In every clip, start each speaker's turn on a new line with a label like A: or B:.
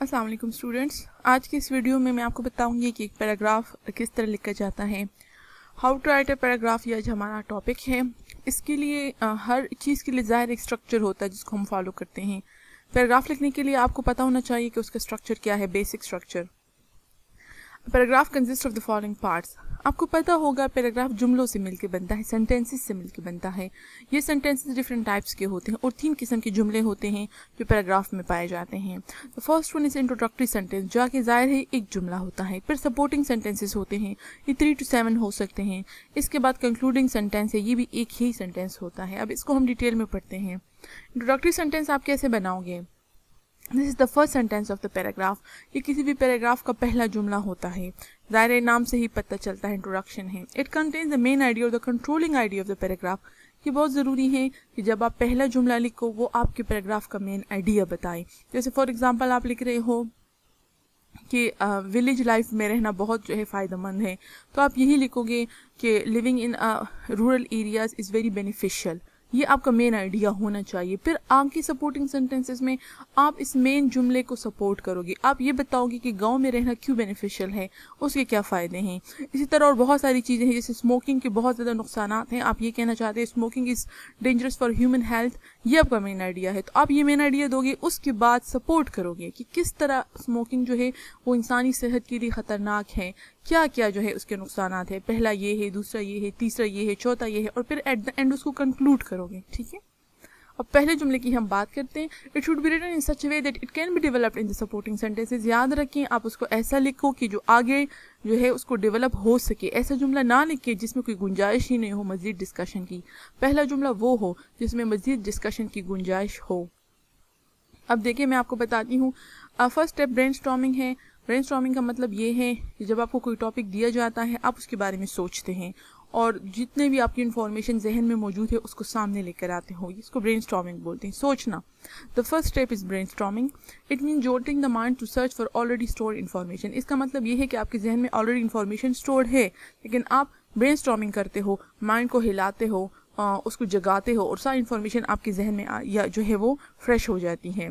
A: अस्सलाम वालेकुम स्टूडेंट्स। आज की इस वीडियो में मैं आपको बताऊंगी कि एक पैराग्राफ किस तरह लिखा जाता है। How to write a paragraph ये आज हमारा टॉपिक है। इसके लिए हर चीज़ के लिए ज़ाहिर एक स्ट्रक्चर होता है जिसको हम फॉलो करते हैं। पैराग्राफ लिखने के लिए आपको पता होना चाहिए कि उसका स्ट्रक्चर क्या है, basic structure. Paragraph consist of the following parts. आपको पता होगा पैराग्राफ जुमलों से मिलकर बनता है, सेंटेंसेस से मिलकर बनता है। ये सेंटेंसेस डिफरेंट टाइप्स के होते हैं और 3 किस्म के जुमले होते हैं जो पैराग्राफ में पाए जाते हैं। The first one is introductory sentence, जो कि ज़ाहिर है एक जुमला होता है। फिर सपोर्टिंग सेंटेंसेस होते हैं, ये 3 to 7 हो सकते हैं। इसके बाद कंक्लूडिंग सेंटेंस है, ये भी एक ही सेंटेंस होता है। अब इसको हम डिटेल में पढ़ते हैं। इंट्रोडक्टरी सेंटेंस आप कैसे बनाओगे? This is the first sentence of the paragraph. ये किसी भी पैराग्राफ का पहला जुमला होता है। ज़ाहिर नाम से ही पता चलता है इंट्रोडक्शन है। It contains the main idea और the controlling idea of the paragraph. ये बहुत ज़रूरी है कि जब आप पहला जुमला लिखो वो आपके पैराग्राफ का मेन आइडिया बताए। जैसे फॉर एग्जांपल आप लिख रहे हो कि विलेज लाइफ में रहना बहुत जो है फ़ायदेमंद है, तो आप यही लिखोगे कि living in rural areas is very beneficial. ये आपका मेन आइडिया होना चाहिए। फिर आपकी सपोर्टिंग सेंटेंसेस में आप इस मेन जुमले को सपोर्ट करोगे। आप ये बताओगे कि गांव में रहना क्यों बेनिफिशियल है, उसके क्या फ़ायदे हैं। इसी तरह और बहुत सारी चीज़ें हैं, जैसे स्मोकिंग के बहुत ज़्यादा नुकसान हैं। आप ये कहना चाहते हैं smoking is dangerous for human health, ये आपका मेन आइडिया है। तो आप ये मेन आइडिया दोगे, उसके बाद सपोर्ट करोगे कि किस तरह स्मोकिंग जो है वो इंसानी सेहत के लिए ख़तरनाक है, क्या क्या जो है उसके नुकसान है। पहला ये है, दूसरा ये है, तीसरा ये है, चौथा ये है, और फिर एट द एंड उसको कंक्लूड करोगे। ठीक है, अब पहले जुमले की हम बात करते हैं। It should be written in such way that it can be developed in the supporting sentences. याद रखें, आप उसको ऐसा लिखो कि जो आगे जो है उसको डेवलप हो सके। ऐसा जुमला ना लिखे जिसमें कोई गुंजाइश ही नहीं हो मज़ीद डिस्कशन की। पहला जुमला वो हो जिसमें मज़ीद डिस्कशन की गुंजाइश हो। अब देखिए, मैं आपको बताती हूँ। फर्स्ट स्टेप ब्रेनस्टॉर्मिंग है। ब्रेनस्टॉर्मिंग का मतलब ये है कि जब आपको कोई टॉपिक दिया जाता है आप उसके बारे में सोचते हैं और जितने भी आपकी इन्फॉर्मेशन जहन में मौजूद है उसको सामने लेकर आते हो। इसको ब्रेनस्टॉर्मिंग बोलते हैं, सोचना। The first step is brainstorming. It mean jotting the mind to search for already stored information. इसका मतलब ये है कि आपके जहन में ऑलरेडी इन्फॉर्मेशन स्टोर्ड है, लेकिन आप ब्रेनस्टॉर्मिंग करते हो, माइंड को हिलाते हो, उसको जगाते हो और सारी इन्फॉर्मेशन आपके जहन में या जो है वो फ्रेश हो जाती है।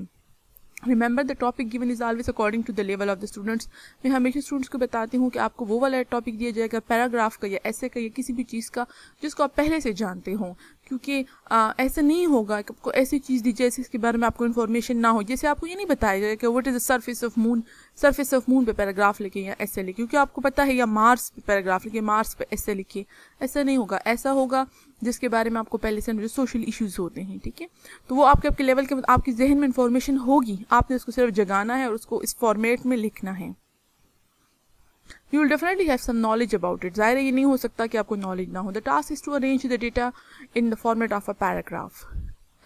A: Remember the topic given is always according to the level of the students. मैं हमेशा स्टूडेंट्स को बताती हूँ कि आपको वो वाला टॉपिक दिया जाएगा पैराग्राफ का या ऐसे का या किसी भी चीज़ का जिसको आप पहले से जानते हो, क्योंकि ऐसा नहीं होगा कि आपको ऐसी चीज़ दी जाए जिसके बारे में आपको इन्फॉर्मेशन ना हो। जैसे आपको ये नहीं बताया जाए कि what is the surface of moon पे पैराग्राफ लिखे या ऐसे लिखे, क्योंकि आपको पता है, या मार्स पे पैराग्राफ लिखे, मार्स पे ऐसे लिखे। ऐसा नहीं होगा। ऐसा होगा जिसके बारे में आपको पहले से जो सोशल इश्यूज होते हैं, ठीक है, तो वो आपके लेवल के आपके जहन में इन्फॉर्मेशन होगी, आपने उसको सिर्फ जगाना है और उसको इस फॉर्मेट में लिखना है। You will definitely have some knowledge about it. ज़ाहिर है ये नहीं हो सकता कि आपको नॉलेज ना हो। The task is to arrange the data in the format of a paragraph.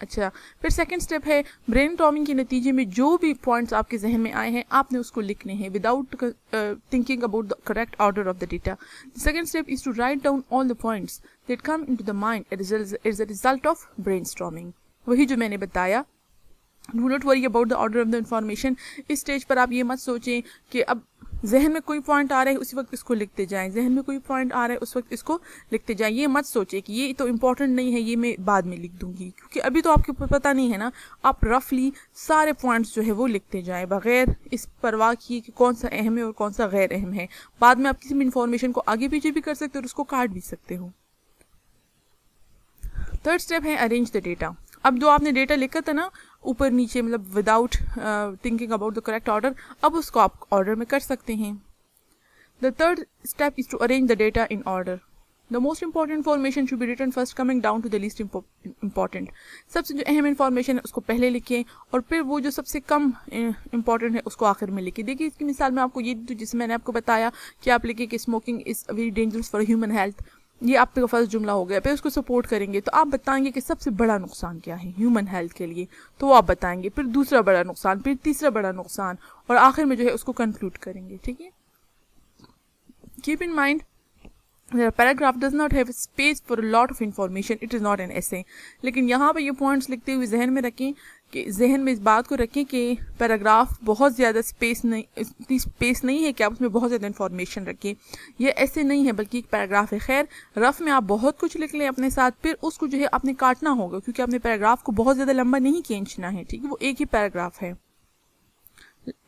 A: अच्छा, फिर सेकंड स्टेप है ब्रेनस्टॉर्मिंग के नतीजे में जो भी पॉइंट्स आपके जहन में आए हैं आपने उसको लिखने हैं without thinking about the correct order of the data. The second step is to write down all the points that come into the mind as a result of brainstorming. वही जो मैंने बताया। Do not worry about the order of the information. इस stage पर आप ये मत सोचें कि अब जहन में कोई पॉइंट आ रहा है उसी वक्त इसको लिखते जाएं, जहन में कोई पॉइंट आ रहा है उस वक्त इसको लिखते जाएं। ये मत सोचें कि ये तो इम्पोर्टेंट नहीं है, ये मैं बाद में लिख दूंगी, क्योंकि अभी तो आपको पता नहीं है ना। आप रफली सारे पॉइंट्स जो है वो लिखते जाएं बगैर इस परवाह किए कि कौन सा अहम है और कौन सा गैर अहम है। बाद में आप किसी भी इंफॉर्मेशन को आगे पीछे भी कर सकते हो और उसको काट भी सकते हो। थर्ड स्टेप है अरेंज द डेटा। अब जो आपने डेटा लिखा था ना ऊपर नीचे, मतलब without thinking about the correct order, अब उसको आप ऑर्डर में कर सकते हैं। The third step is to arrange the data in order. The most important information should be written first coming down to the least important. सबसे जो अहम इन्फॉर्मेशन है उसको पहले लिखें और फिर वो जो सबसे कम इंपॉर्टेंट है उसको आखिर में लिखें। देखिए, इसकी मिसाल में आपको ये जिसमें मैंने आपको बताया कि आप लिखें कि smoking is very dangerous for human health, ये आपका फर्स्ट जुमला हो गया। फिर उसको सपोर्ट करेंगे तो आप बताएंगे कि सबसे बड़ा नुकसान क्या है ह्यूमन हेल्थ के लिए, तो वो आप बताएंगे। फिर दूसरा बड़ा नुकसान, फिर तीसरा बड़ा नुकसान, और आखिर में जो है उसको कंक्लूड करेंगे। ठीक है, keep in mind The paragraph does not have space for a lot of information. It is not an essay. लेकिन यहाँ पर ये पॉइंट्स लिखते हुए जहन में रखें कि जहन में इस बात को रखें कि पैराग्राफ बहुत ज़्यादा स्पेस नहीं है कि आप उसमें बहुत ज़्यादा इन्फॉर्मेशन रखें। ये ऐसे नहीं है बल्कि एक पैराग्राफ है। खैर, रफ में आप बहुत कुछ लिख लें अपने साथ, फिर उसको जो है आपने काटना होगा क्योंकि आपने पैराग्राफ को बहुत ज़्यादा लंबा नहीं खींचना है। ठीक है, वो एक ही पैराग्राफ है।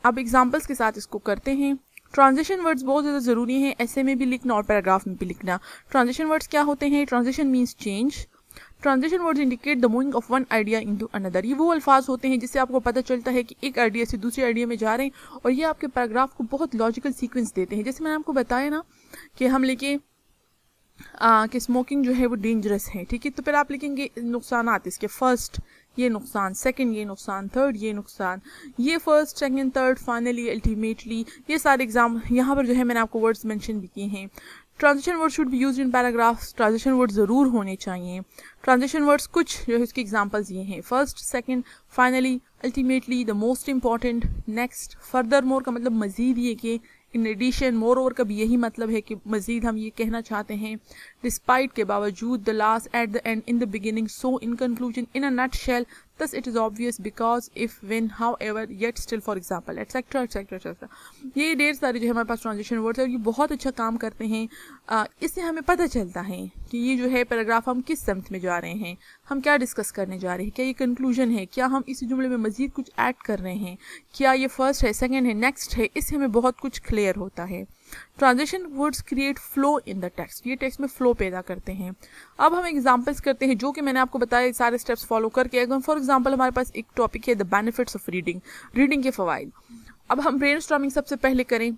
A: अब एग्जांपल्स के साथ इसको करते हैं। ट्रांजिशन वर्ड्स बहुत ज़्यादा ज़रूरी हैं, ऐसे में भी लिखना और पैराग्राफ में भी लिखना। ट्रांजिशन वर्ड्स क्या होते हैं? Transition means change. Transition words indicate the moving of one idea into another. ये वो अल्फाज होते हैं जिससे आपको पता चलता है कि एक आइडिया से दूसरे आइडिया में जा रहे हैं, और ये आपके पैराग्राफ को बहुत लॉजिकल सीक्वेंस देते हैं। जैसे मैंने आपको बताया ना कि हम लेके कि स्मोकिंग जो है वो डेंजरस है, ठीक है, तो फिर आप लिखेंगे नुकसानात इसके, फर्स्ट ये नुकसान, सेकंड ये नुकसान, थर्ड ये नुकसान, ये first second third finally ultimately, ये सारे एग्जाम यहाँ पर जो है मैंने आपको वर्ड्स मेंशन भी किए हैं। Transition word should be used in paragraphs. Transition word ज़रूर होने चाहिए। ट्रांजिशन वर्ड्स कुछ जो है उसके एग्जांपल्स ये हैं, first, second, finally, ultimately, the most important, next, further more का मतलब मजीद ये कि, इन एडिशन, मोर ओवर का भी यही मतलब है कि मजीद हम ये कहना चाहते हैं, डिस्पाइट के बावजूद, the last, at the end, in the beginning, so, in conclusion, in a nutshell, thus it is obvious, because, if, when, however, yet, still, for example, etc etc etc। ये ढेर सारे जो है हमारे पास transition words है और ये बहुत अच्छा काम करते हैं। इससे हमें पता चलता है कि ये जो है पैराग्राफ हम किस समत में जा रहे हैं, हम क्या डिस्कस करने जा रहे हैं, क्या ये कंक्लूजन है, क्या हम इस जुमले में मजीद कुछ ऐड कर रहे हैं, क्या ये फर्स्ट है, सेकेंड है, नेक्स्ट है, इससे हमें बहुत कुछ क्लियर होता है। Transition words create flow in the text, ये टेक्स्ट में फ्लो पैदा करते हैं। अब हम एग्जांपल्स करते हैं जो कि मैंने आपको बताया सारे स्टेप्स फॉलो करके। अगर फॉर एग्जांपल हमारे पास एक टॉपिक है the benefits of reading, reading के फ़वाइद। अब हम ब्रेनस्टॉर्मिंग सबसे पहले करें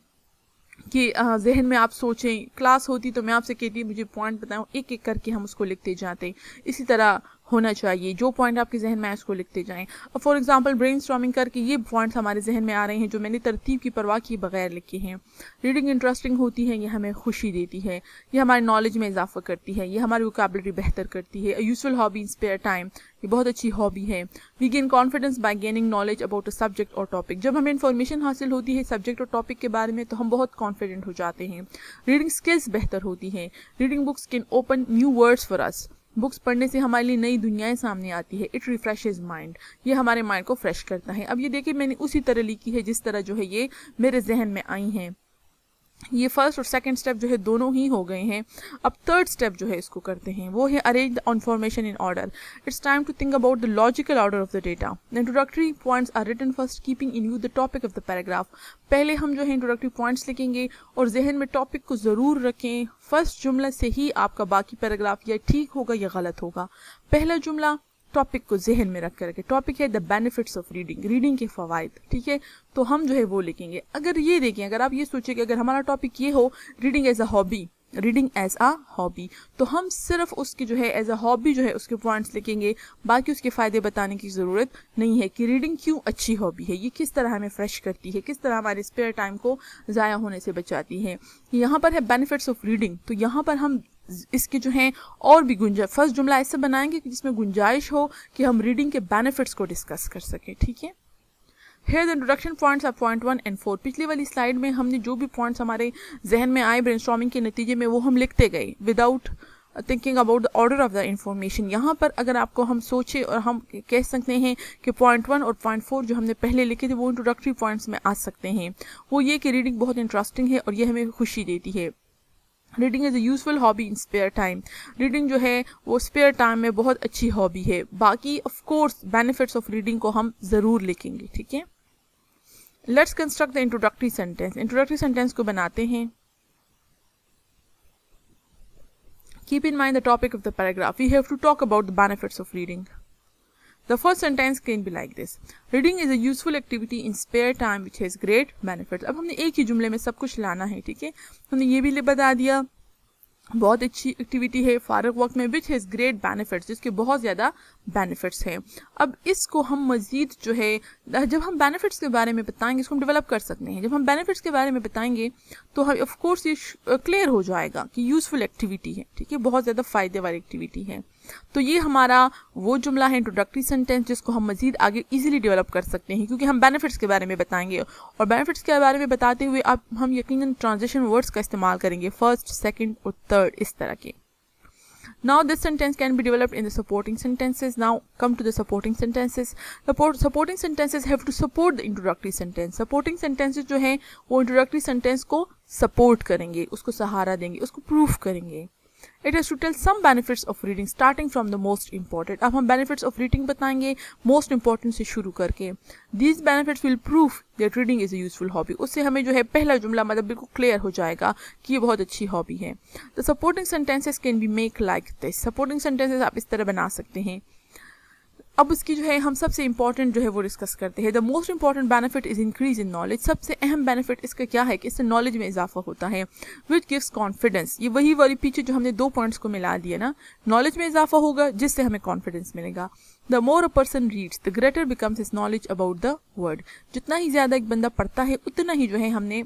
A: कि जहन में आप सोचें, क्लास होती तो मैं आपसे कहती मुझे पॉइंट बताऊं, एक एक करके हम उसको लिखते जाते, इसी तरह होना चाहिए, जो पॉइंट आपके जहन में आए उसको लिखते जाएं। अब फॉर एग्जांपल ब्रेनस्टॉर्मिंग करके ये पॉइंट्स हमारे जहन में आ रहे हैं जो मैंने तरतीब की परवाह किए बगैर लिखे हैं। रीडिंग इंटरेस्टिंग होती है, ये हमें खुशी देती है, ये हमारे नॉलेज में इजाफा करती है, ये हमारी वोकैबुलरी बेहतर करती है। Useful hobby in spare time, ये बहुत अच्छी हॉबी है। We gain confidence by gaining knowledge about a subject or topic, जब हमें इन्फॉर्मेशन हासिल होती है सब्जेक्ट और टॉपिक के बारे में तो हम बहुत कॉन्फिडेंट हो जाते हैं। रीडिंग स्किल्स बेहतर होती हैं। Reading books can open new words for us, books पढ़ने से हमारे लिए नई दुनियाएं सामने आती है। इट रिफ्रेशेज माइंड, ये हमारे माइंड को फ्रेश करता है। अब ये देखिए मैंने उसी तरह लिखी है जिस तरह जो है ये मेरे जहन में आई हैं। ये फर्स्ट और सेकंड स्टेप जो है दोनों ही हो गए हैं। अब थर्ड स्टेप जो है इसको करते हैं, वो है arrange the information in order. It's time to think about the logical order of the data. The introductory points are written first keeping in view the topic of the paragraph. पहले हम जो है इंट्रोडक्टरी पॉइंट्स लिखेंगे और जहन में topic को ज़रूर रखें। फर्स्ट जुमला से ही आपका बाकी पैराग्राफ या ठीक होगा या गलत होगा। पहला जुमला टॉपिक को जहन में रख करके, टॉपिक है the benefits of reading, reading के फ़वाइद, ठीक है, तो हम जो है वो लिखेंगे। अगर ये देखें, अगर आप ये सोचें कि अगर हमारा टॉपिक ये हो reading as a hobby, reading as a hobby, तो हम सिर्फ उसकी जो है एज अ हॉबी जो है उसके पॉइंट्स लिखेंगे, बाकी उसके फ़ायदे बताने की ज़रूरत नहीं है कि रीडिंग क्यों अच्छी हॉबी है, ये किस तरह हमें फ्रेश करती है, किस तरह हमारे स्पेयर टाइम को ज़ाया होने से बचाती है। यहाँ पर है बेनिफिट्स ऑफ रीडिंग, तो यहाँ पर हम इसके जो हैं और भी गुंजाइश, फर्स्ट जुमला ऐसे बनाएंगे कि जिसमें गुंजाइश हो कि हम रीडिंग के बेनिफिट्स को डिस्कस कर सकें, ठीक है। Here the introduction points are point 1 and 4। पिछली वाली स्लाइड में हमने जो भी पॉइंट्स हमारे जहन में आए ब्रेनस्टॉर्मिंग के नतीजे में वो हम लिखते गए without thinking about the order of the information. यहाँ पर अगर आपको हम सोचे और हम कह सकते हैं कि पॉइंट 1 और पॉइंट 4 जो हमने पहले लिखे थे वो इंट्रोडक्टरी पॉइंट्स में आ सकते हैं। वो ये कि रीडिंग बहुत इंटरेस्टिंग है और ये हमें खुशी देती है। Reading is a useful hobby in spare time, reading जो है वो स्पेयर टाइम में बहुत अच्छी हॉबी है। बाकी of course benefits of reading को हम ज़रूर लिखेंगे, ठीक है। Let's construct the introductory sentence. Introductory sentence को बनाते हैं। Keep in mind the topic of the paragraph, we have to talk about the benefits of reading. The first sentence can be like this: Reading is a useful activity in spare time which has great benefits। अब हमने एक ही जुमले में सब कुछ लाना है, ठीक है। हमने ये भी बता दिया बहुत अच्छी एक्टिविटी है फारग वक्त में विच हैज़ ग्रेट बेनिफिट्स, जिसके बहुत ज़्यादा बेनिफिट्स हैं। अब इसको हम मज़ीद जो है जब हम बेनिफिट्स के बारे में बताएंगे इसको हम डेवलप कर सकते हैं। जब हम बेनिफिट्स के बारे में बताएंगे तो हम ऑफ कोर्स ये क्लियर हो जाएगा कि यूज़फुल एक्टिविटी है, ठीक है, बहुत ज़्यादा फ़ायदे वाली एक्टिविटी है। तो ये हमारा वो जुमला है इंट्रोडक्टरी सेंटेंस जिसको हम मज़ीद आगे इजीली डेवलप कर सकते हैं क्योंकि हम बेनिफिट्स के बारे में बताएंगे और बेनिफिट्स के बारे में बताते हुए अब हम यकीनन ट्रांजिशन वर्ड्स का इस्तेमाल करेंगे, फर्स्ट, सेकंड और थर्ड, इस तरह के। Now this sentence can be developed in the supporting sentences. Now come to the supporting sentences. Supporting sentences have to support the introductory sentence. Supporting sentences जो हैं वो introductory sentence को support करेंगे, उसको सहारा देंगे, उसको proof करेंगे। It has to tell some benefits of reading starting from the most important. अब हम बेनिफिट्स ऑफ रीडिंग बताएंगे मोस्ट इंपॉर्टेंट से शुरू करके। These benefits will prove that reading is a useful hobby. उससे हमें जो है पहला जुमला मतलब बिल्कुल क्लियर हो जाएगा कि ये बहुत अच्छी हॉबी है। The supporting sentences can be make like this. Supporting sentences आप इस तरह बना सकते हैं। अब उसकी जो है हम सबसे इंपॉर्टेंट जो है वो डिस्कस करते हैं। The most important benefit is increase in knowledge. सबसे अहम बेनिफिट इसका क्या है कि इससे नॉलेज में इजाफा होता है। Which gives confidence. ये वही वाली पीछे जो हमने 2 पॉइंट्स को मिला दिया ना, नॉलेज में इजाफा होगा जिससे हमें कॉन्फिडेंस मिलेगा। The more a person reads the greater becomes his knowledge about the world. जितना ही ज्यादा एक बंदा पढ़ता है उतना ही जो है हमने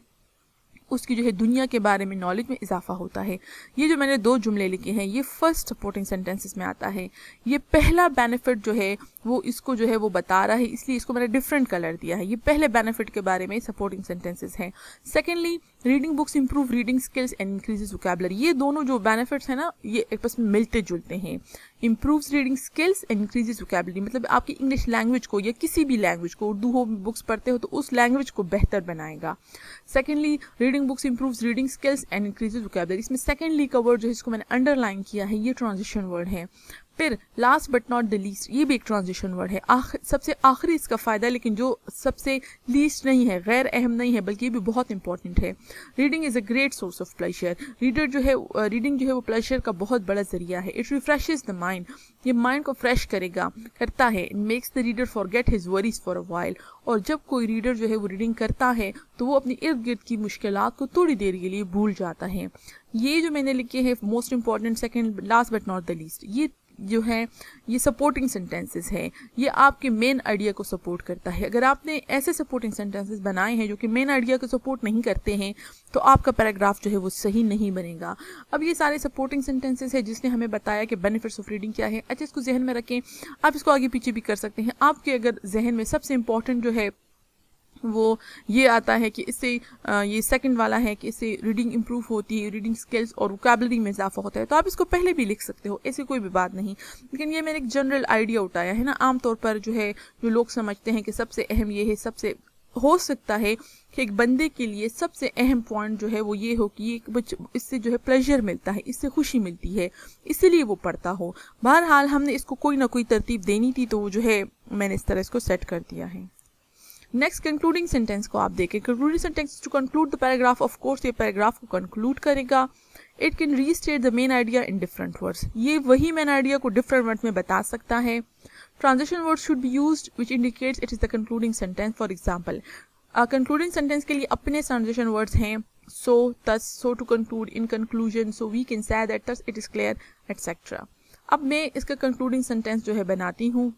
A: उसकी जो है दुनिया के बारे में नॉलेज में इजाफा होता है। ये जो मैंने 2 जुमले लिखे हैं ये फर्स्ट सपोर्टिंग सेंटेंसेस में आता है। ये पहला बेनिफिट जो है वो इसको जो है वो बता रहा है, इसलिए इसको मैंने डिफरेंट कलर दिया है। ये पहले बेनिफिट के बारे में सपोर्टिंग सेंटेंसेस हैं। Secondly reading books improve reading skills and increases vocabulary. ये दोनों जो बेनिफिट्स हैं ना ये आपस में मिलते जुलते हैं। Improves reading skills and increases vocabulary मतलब आपकी इंग्लिश लैंग्वेज को या किसी भी लैंग्वेज को, उर्दू हो बुक्स पढ़ते हो तो उस लैंग्वेज को बेहतर बनाएगा। Secondly reading books improves reading skills and increases vocabulary. इसमें सेकेंडली का वर्ड जो है इसको मैंने अंडरलाइन किया है, ये ट्रांजिशन वर्ड है। फिर last but not the least, ये भी एक ट्रांजिशन वर्ड है। सबसे आखिरी इसका फायदा, लेकिन जो सबसे लीस्ट नहीं है, गैर अहम नहीं है, बल्कि ये भी बहुत इंपॉर्टेंट है। Reading is a great source of pleasure. Reading जो है वो प्लेजर का बहुत बड़ा जरिया है। It refreshes the mind. ये माइंड को फ्रेश करता है। Makes the reader forget his worries for a while. और जब कोई रीडर जो है वो रीडिंग करता है तो वो अपनी इर्द गिर्द की मुश्किलात को थोड़ी देर के लिए भूल जाता है। ये जो मैंने लिखे हैं most important, second, last but not the least, ये जो है ये सपोर्टिंग सेंटेंसेस है। ये आपके मेन आइडिया को सपोर्ट करता है। अगर आपने ऐसे सपोर्टिंग सेंटेंसेस बनाए हैं जो कि मेन आइडिया को सपोर्ट नहीं करते हैं तो आपका पैराग्राफ जो है वो सही नहीं बनेगा। अब ये सारे सपोर्टिंग सेंटेंसेस है जिसने हमें बताया कि बेनिफिट्स ऑफ रीडिंग क्या है। अच्छा, इसको जहन में रखें, आप इसको आगे पीछे भी कर सकते हैं। आपके अगर जहन में सबसे इंपॉर्टेंट जो है वो ये आता है कि इससे ये सेकंड वाला है कि इससे रीडिंग इंप्रूव होती है, रीडिंग स्किल्स और वोकैबुलरी में इजाफा होता है, तो आप इसको पहले भी लिख सकते हो, ऐसी कोई भी बात नहीं। लेकिन ये मैंने एक जनरल आइडिया उठाया है ना। आमतौर पर जो है जो लोग समझते हैं कि सबसे अहम ये है, सबसे हो सकता है कि एक बंदे के लिए सबसे अहम पॉइंट जो है वो ये हो कि इससे जो है प्लेजर मिलता है, इससे खुशी मिलती है, इसीलिए वो पढ़ता हो। बहरहाल हमने इसको कोई ना कोई तरतीब देनी थी तो वो जो है मैंने इस तरह इसको सेट कर दिया है। नेक्स्ट कंक्लूडिंग सेंटेंस को आप देखें। Concluding sentence to conclude the paragraph, of course ये पैराग्राफ को कंक्लूड करेगा। It can restate the main idea in different words. ये वही मेन आइडिया को डिफरेंट वर्ड में बता सकता है। Transition word should be used which indicates it is the concluding sentence. For example concluding sentence के लिए अपने ट्रांजिशन वर्ड्स हैं सो, thus, so to conclude, in conclusion, so we can say that, thus it is clear, etc. अब मैं इसका concluding sentence जो है बनाती हूँ।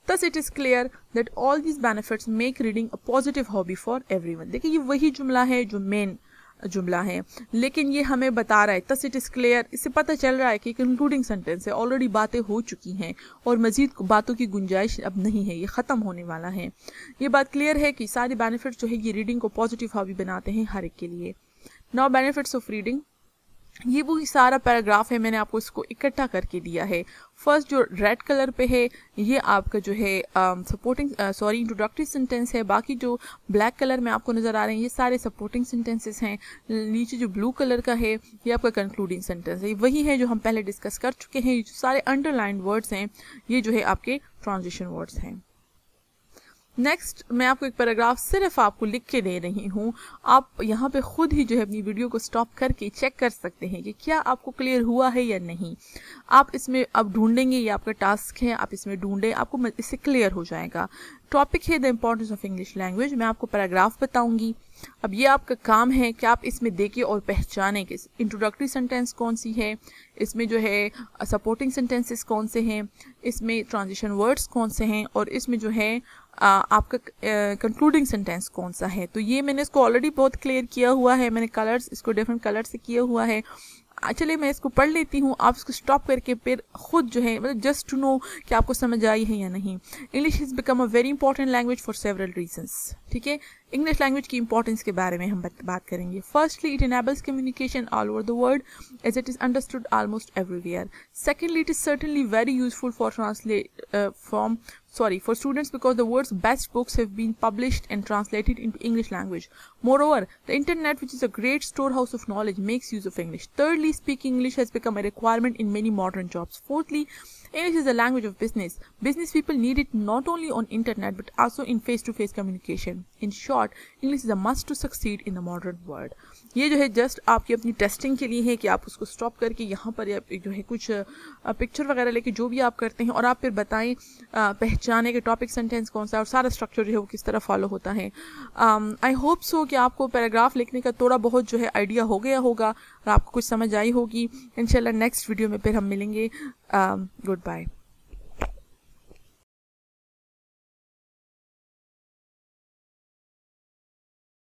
A: Thus it is clear that all these benefits make reading a positive hobby for everyone. देखिए ये वही जुमला है जो मेन जुमला है, लेकिन ये हमें बता रहा है thus it is clear, इससे पता चल रहा है कि कंक्लूडिंग सेंटेंस है, ऑलरेडी बातें हो चुकी हैं और मजीद बातों की गुंजाइश अब नहीं है, ये ख़त्म होने वाला है। ये बात क्लियर है कि सारे बेनिफिट्स जो है ये रीडिंग को पॉजिटिव हॉबी बनाते हैं हर एक के लिए। नाउ बेनिफिट्स ऑफ रीडिंग, ये वो सारा पैराग्राफ है, मैंने आपको इसको इकट्ठा करके दिया है। फर्स्ट जो रेड कलर पे है ये आपका जो है इंट्रोडक्टरी सेंटेंस है। बाकी जो ब्लैक कलर में आपको नज़र आ रहे हैं ये सारे सपोर्टिंग सेंटेंसेस हैं। नीचे जो ब्लू कलर का है ये आपका कंक्लूडिंग सेंटेंस है। वही है जो हम पहले डिस्कस कर चुके हैं। ये जो सारे अंडरलाइन वर्ड्स हैं ये जो है आपके ट्रांजिशन वर्ड्स हैं। नेक्स्ट मैं आपको एक पैराग्राफ सिर्फ आपको लिख के दे रही हूँ। आप यहाँ पे खुद ही जो है अपनी वीडियो को स्टॉप करके चेक कर सकते हैं कि क्या आपको क्लियर हुआ है या नहीं। आप इसमें अब ढूंढेंगे, ये आपका टास्क है, आप इसमें ढूंढें, आपको इससे क्लियर हो जाएगा। टॉपिक है the importance of English language. मैं आपको पैराग्राफ बताऊंगी। अब ये आपका काम है कि आप इसमें देखें और पहचानें कि इंट्रोडक्टरी सेंटेंस कौन सी है, इसमें जो है सपोर्टिंग सेंटेंसेस कौन से हैं, इसमें ट्रांजिशन वर्ड्स कौन से हैं और इसमें जो है आपका कंक्लूडिंग सेंटेंस कौन सा है। तो ये मैंने इसको ऑलरेडी बहुत क्लियर किया हुआ है, मैंने कलर्स इसको डिफरेंट कलर से किया हुआ है। चलिए मैं इसको पढ़ लेती हूँ, आप इसको स्टॉप करके फिर खुद जो है मतलब जस्ट टू नो कि आपको समझ आई है या नहीं। English is become a very important language for several reasons. ठीक है, इंग्लिश लैंग्वेज की इंपॉर्टेंस के बारे में हम बात करेंगे। Firstly it enables communication all over the world as it is understood almost everywhere. Secondly it is certainly very useful for sorry, for students because the world's best books have been published and translated into English language. Moreover, the internet, which is a great storehouse of knowledge, makes use of English. Thirdly, speaking English has become a requirement in many modern jobs. Fourthly, English is the language of business. Business people need it not only on internet but also in face-to-face communication. In short, English is a must to succeed in the modern world. ये जो है just आपकी अपनी testing के लिए है कि आप उसको स्टॉप करके यहाँ पर जो है कुछ पिक्चर वगैरह लेके जो भी आप करते हैं और आप फिर बताएं पहचाने के टॉपिक सेंटेंस कौन सा और सारा स्ट्रक्चर जो है वो किस तरह फॉलो होता है. आई होप सो कि आपको पैराग्राफ लिखने का थोड़ा बहुत जो है आइडिया हो गया होगा और आपको कुछ समझ आई होगी. इंशाल्लाह नेक्स्ट वीडियो में फिर हम मिलेंगे. Good bye.